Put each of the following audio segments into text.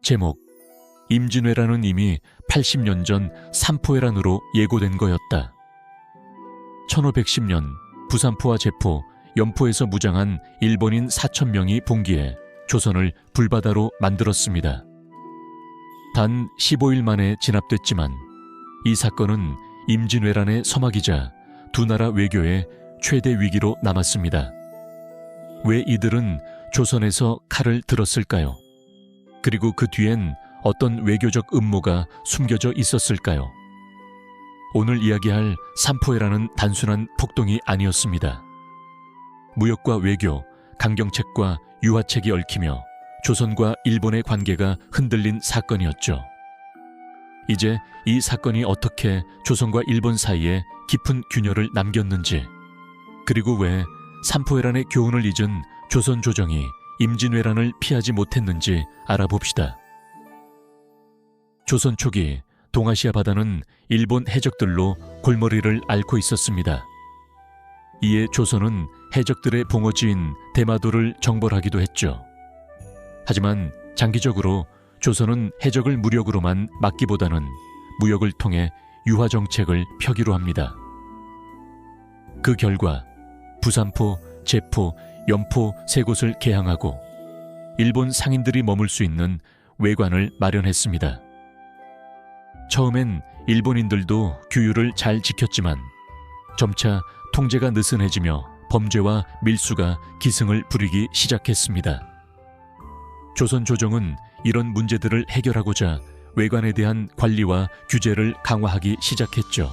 제목: 임진왜란은 이미 80년 전 삼포회란으로 예고된 거였다. 1510년 부산포와 제포, 연포에서 무장한 일본인 4,000명이 봉기해 조선을 불바다로 만들었습니다. 단 15일 만에 진압됐지만 이 사건은 임진왜란의 서막이자 두 나라 외교의 최대 위기로 남았습니다. 왜 이들은 조선에서 칼을 들었을까요? 그리고 그 뒤엔 어떤 외교적 음모가 숨겨져 있었을까요? 오늘 이야기할 삼포회란은 단순한 폭동이 아니었습니다. 무역과 외교, 강경책과 유화책이 얽히며 조선과 일본의 관계가 흔들린 사건이었죠. 이제 이 사건이 어떻게 조선과 일본 사이에 깊은 균열을 남겼는지, 그리고 왜 삼포회란의 교훈을 잊은 조선 조정이 임진왜란을 피하지 못했는지 알아봅시다. 조선 초기 동아시아 바다는 일본 해적들로 골머리를 앓고 있었습니다. 이에 조선은 해적들의 봉어지인 대마도를 정벌하기도 했죠. 하지만 장기적으로 조선은 해적을 무력으로만 막기보다는 무역을 통해 유화 정책을 펴기로 합니다. 그 결과 부산포, 제포, 연포 세 곳을 개항하고 일본 상인들이 머물 수 있는 외관을 마련했습니다. 처음엔 일본인들도 규율을 잘 지켰지만 점차 통제가 느슨해지며 범죄와 밀수가 기승을 부리기 시작했습니다. 조선 조정은 이런 문제들을 해결하고자 외관에 대한 관리와 규제를 강화하기 시작했죠.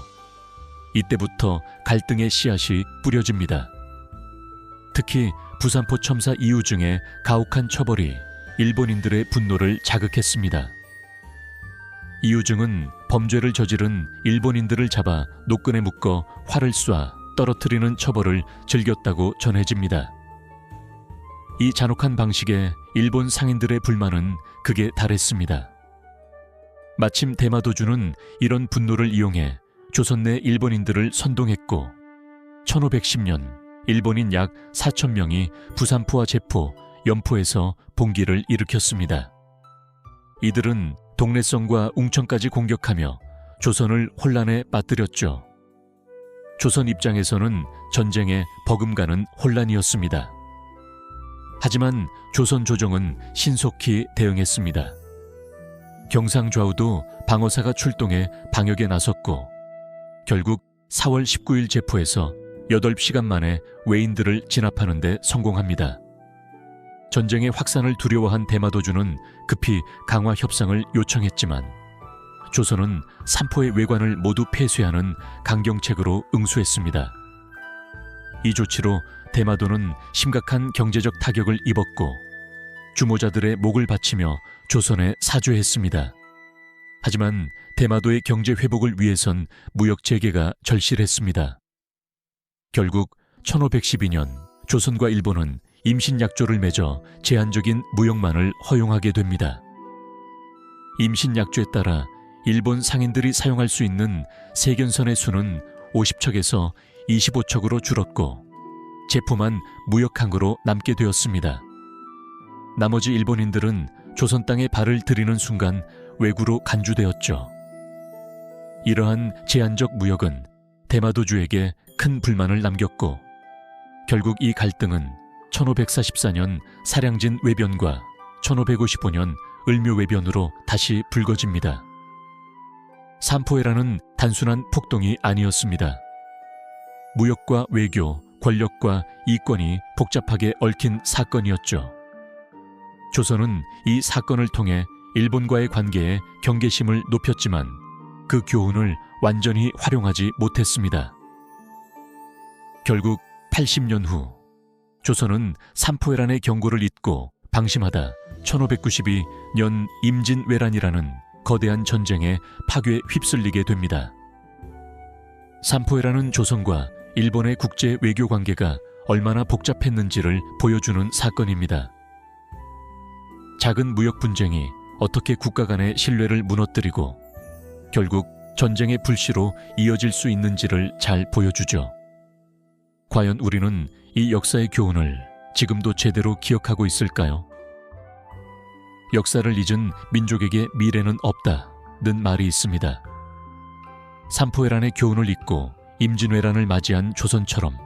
이때부터 갈등의 씨앗이 뿌려집니다. 특히 부산포 첨사 이후 중에 가혹한 처벌이 일본인들의 분노를 자극했습니다. 이유증은 범죄를 저지른 일본인들을 잡아 노끈에 묶어 활을 쏴 떨어뜨리는 처벌을 즐겼다고 전해집니다. 이 잔혹한 방식에 일본 상인들의 불만은 극에 달했습니다. 마침 대마도주는 이런 분노를 이용해 조선 내 일본인들을 선동했고 1510년 일본인 약 4,000명이 부산포와 제포, 연포에서 봉기를 일으켰습니다. 이들은 동래성과 웅천까지 공격하며 조선을 혼란에 빠뜨렸죠. 조선 입장에서는 전쟁에 버금가는 혼란이었습니다. 하지만 조선 조정은 신속히 대응했습니다. 경상좌우도 방어사가 출동해 방역에 나섰고 결국 4월 19일 제포에서 8시간 만에 외인들을 진압하는 데 성공합니다. 전쟁의 확산을 두려워한 대마도주는 급히 강화 협상을 요청했지만 조선은 삼포의 외관을 모두 폐쇄하는 강경책으로 응수했습니다. 이 조치로 대마도는 심각한 경제적 타격을 입었고 주모자들의 목을 바치며 조선에 사죄했습니다. 하지만 대마도의 경제 회복을 위해선 무역 재개가 절실했습니다. 결국 1512년 조선과 일본은 임신약조를 맺어 제한적인 무역만을 허용하게 됩니다. 임신약조에 따라 일본 상인들이 사용할 수 있는 세견선의 수는 50척에서 25척으로 줄었고 제포만 무역항으로 남게 되었습니다. 나머지 일본인들은 조선 땅에 발을 들이는 순간 외구로 간주되었죠. 이러한 제한적 무역은 대마도주에게 큰 불만을 남겼고 결국 이 갈등은 1544년 사량진 외변과 1555년 을묘 외변으로 다시 불거집니다. 삼포회란은 단순한 폭동이 아니었습니다. 무역과 외교, 권력과 이권이 복잡하게 얽힌 사건이었죠. 조선은 이 사건을 통해 일본과의 관계에 경계심을 높였지만 그 교훈을 완전히 활용하지 못했습니다. 결국 80년 후 조선은 삼포회란의 경고를 잊고 방심하다 1592년 임진왜란이라는 거대한 전쟁에 파괴 휩쓸리게 됩니다. 삼포회란은 조선과 일본의 국제 외교 관계가 얼마나 복잡했는지를 보여주는 사건입니다. 작은 무역 분쟁이 어떻게 국가 간의 신뢰를 무너뜨리고 결국 전쟁의 불씨로 이어질 수 있는지를 잘 보여주죠. 과연 우리는 이 역사의 교훈을 지금도 제대로 기억하고 있을까요? 역사를 잊은 민족에게 미래는 없다는 말이 있습니다. 삼포해란의 교훈을 잊고 임진왜란을 맞이한 조선처럼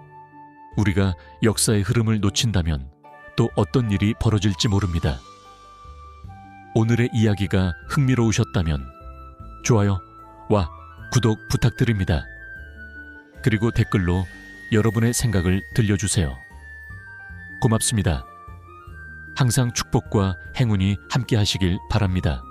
우리가 역사의 흐름을 놓친다면 또 어떤 일이 벌어질지 모릅니다. 오늘의 이야기가 흥미로우셨다면 좋아요와 구독 부탁드립니다. 그리고 댓글로 여러분의 생각을 들려주세요. 고맙습니다. 항상 축복과 행운이 함께 하시길 바랍니다.